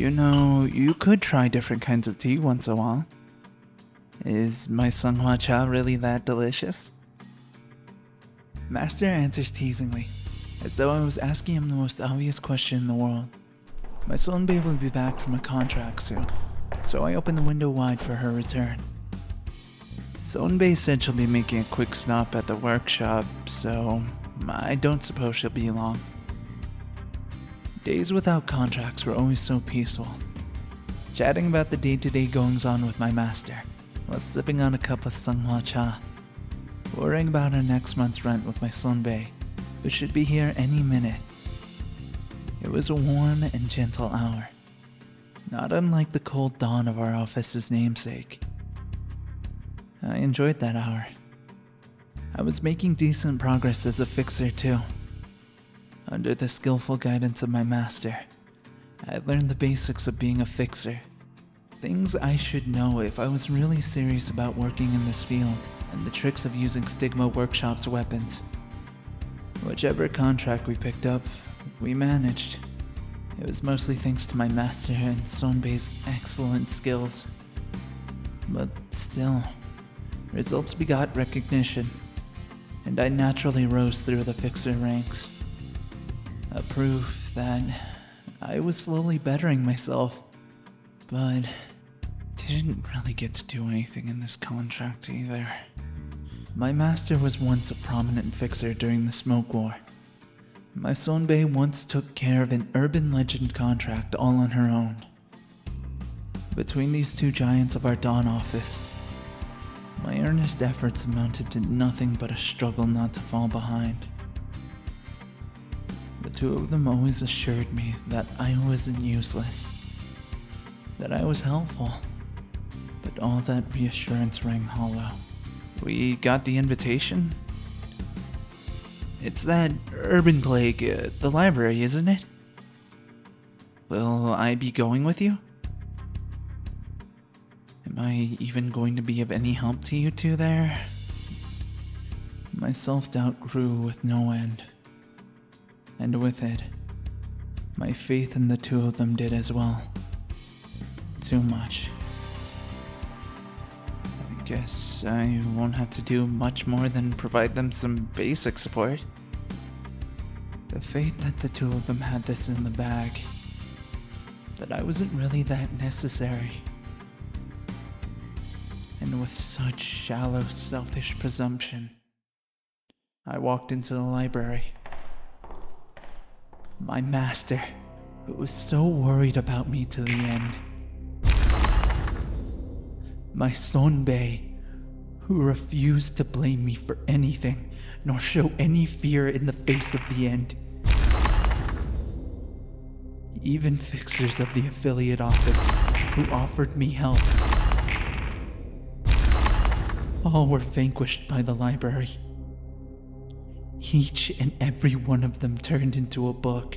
You know, you could try different kinds of tea once in a while. Is my Sunghua cha really that delicious? Master answers teasingly, as though I was asking him the most obvious question in the world. My Sonbei will be back from a contract soon, so I open the window wide for her return. Sonbei said she'll be making a quick stop at the workshop, so I don't suppose she'll be long. Days without contracts were always so peaceful, chatting about the day-to-day goings-on with my master, while sipping on a cup of Sunghua cha, worrying about our next month's rent with my Sonbei, who should be here any minute. It was a warm and gentle hour, not unlike the cold dawn of our office's namesake. I enjoyed that hour. I was making decent progress as a fixer too. Under the skillful guidance of my master, I learned the basics of being a fixer. Things I should know if I was really serious about working in this field, and the tricks of using Stigma Workshop's weapons. Whichever contract we picked up, we managed. It was mostly thanks to my master and Sonbei's excellent skills. But still, results begot recognition, and I naturally rose through the fixer ranks. A proof that I was slowly bettering myself, but didn't really get to do anything in this contract either. My master was once a prominent fixer during the Smoke War. My Sonbei once took care of an urban legend contract all on her own. Between these two giants of our Dawn office, my earnest efforts amounted to nothing but a struggle not to fall behind. The two of them always assured me that I wasn't useless, that I was helpful, but all that reassurance rang hollow. We got the invitation? It's that urban plague, the library, isn't it? Will I be going with you? Am I even going to be of any help to you two there? My self-doubt grew with no end. And with it, my faith in the two of them did as well. Too much. I guess I won't have to do much more than provide them some basic support. The faith that the two of them had this in the bag, that I wasn't really that necessary. And with such shallow, selfish presumption, I walked into the library. My master, who was so worried about me to the end. My Sonbei, who refused to blame me for anything, nor show any fear in the face of the end. Even fixers of the affiliate office who offered me help. All were vanquished by the library. Each and every one of them turned into a book.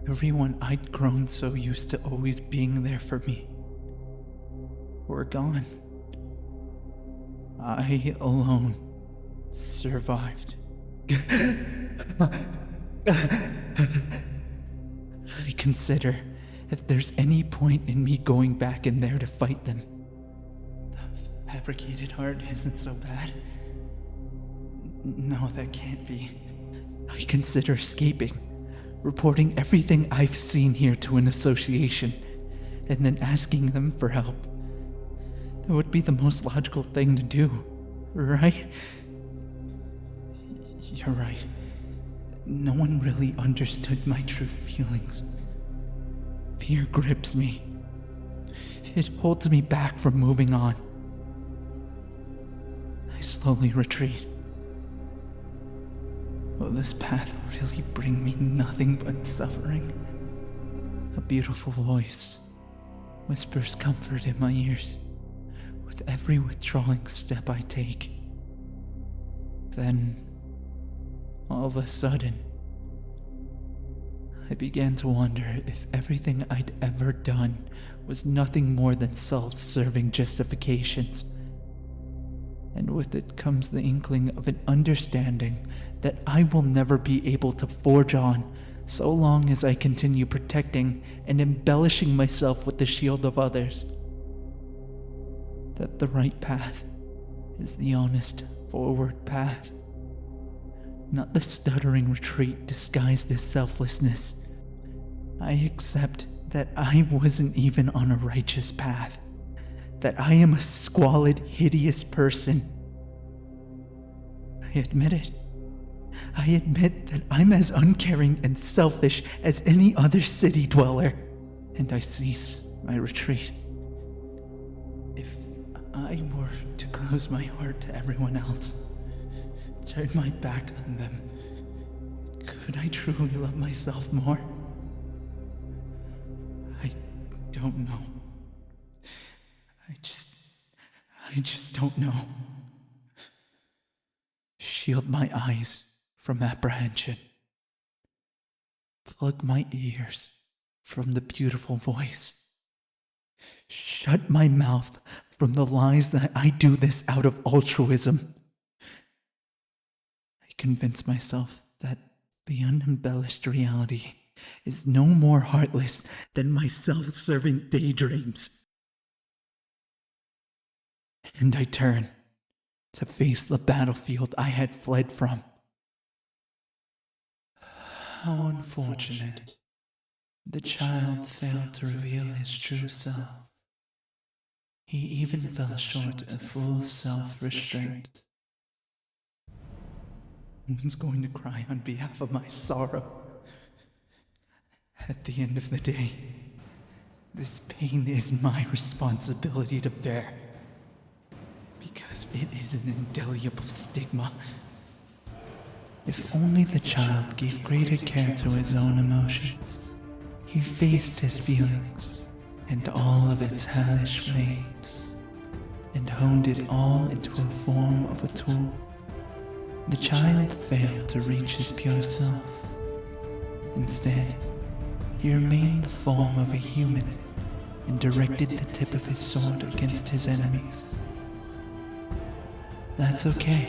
Everyone I'd grown so used to always being there for me were gone. I alone survived. I consider if there's any point in me going back in there to fight them. The fabricated heart isn't so bad. No, that can't be. I consider escaping, reporting everything I've seen here to an association, and then asking them for help. That would be the most logical thing to do, right? You're right. No one really understood my true feelings. Fear grips me. It holds me back from moving on. I slowly retreat. Will this path really bring me nothing but suffering? A beautiful voice whispers comfort in my ears with every withdrawing step I take. Then, all of a sudden, I began to wonder if everything I'd ever done was nothing more than self-serving justifications. And with it comes the inkling of an understanding that I will never be able to forge on, so long as I continue protecting and embellishing myself with the shield of others. That the right path is the honest, forward path, not the stuttering retreat disguised as selflessness. I accept that I wasn't even on a righteous path, that I am a squalid, hideous person. I admit it. I admit that I'm as uncaring and selfish as any other city dweller, and I cease my retreat. If I were to close my heart to everyone else, turn my back on them, could I truly love myself more? I don't know. I just don't know. Shield my eyes from apprehension. Plug my ears from the beautiful voice. Shut my mouth from the lies that I do this out of altruism. I convince myself that the unembellished reality is no more heartless than my self-serving daydreams. And I turn to face the battlefield I had fled from. How unfortunate. The child failed to reveal his true self. He even fell short of full self-restraint. No one's going to cry on behalf of my sorrow. At the end of the day, this pain is my responsibility to bear, because it is an indelible stigma. If only the child gave greater care to his own emotions, he faced his feelings and all of its hellish flames, and honed it all into a form of a tool. The child failed to reach his pure self. Instead, he remained the form of a human and directed the tip of his sword against his enemies. That's okay.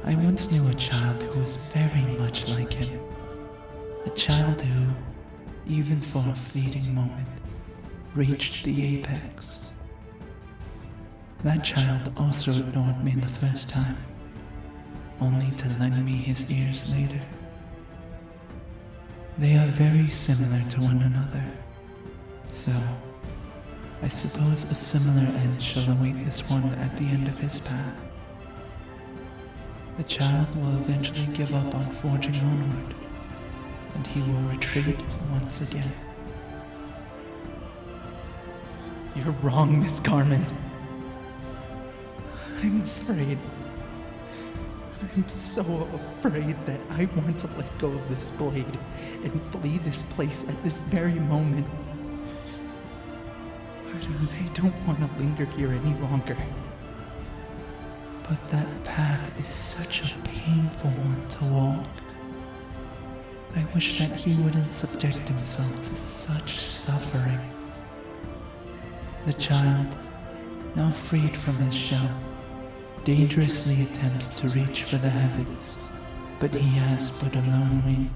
I once knew a child who was very much like him. A child who, even for a fleeting moment, reached the apex. That child also ignored me the first time, only to lend me his ears later. They are very similar to one another, so I suppose a similar end shall await this one at the end of his path. The child will eventually give up on forging onward, and he will retreat once again. You're wrong, Miss Carmen. I'm afraid. I'm so afraid that I want to let go of this blade and flee this place at this very moment. But I don't want to linger here any longer. But that path is such a painful one to walk. I wish that he wouldn't subject himself to such suffering. The child, now freed from his shell, dangerously attempts to reach for the heavens, but he has but a lone wing.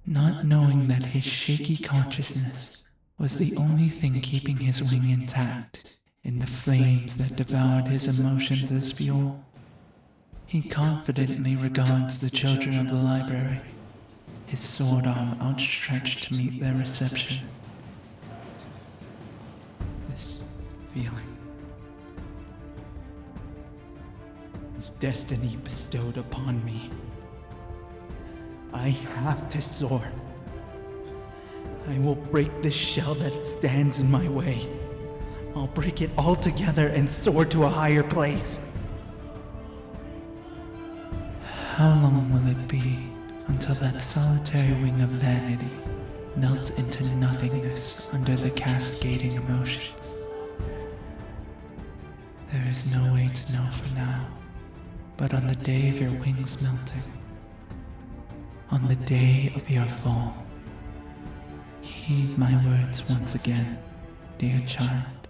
Not knowing that his shaky consciousness was the only thing keeping his wing intact in the flames that devoured his emotions as fuel, he confidently regards the children of the library, his sword arm outstretched to meet their reception. This feeling, this destiny bestowed upon me. I have to soar. I will break this shell that stands in my way. I'll break it all together and soar to a higher place. How long will it be until that solitary wing of vanity melts into nothingness under the cascading emotions? There is no way to know for now, but on the day of your wings melting, on the day of your fall, heed my words once again, dear child.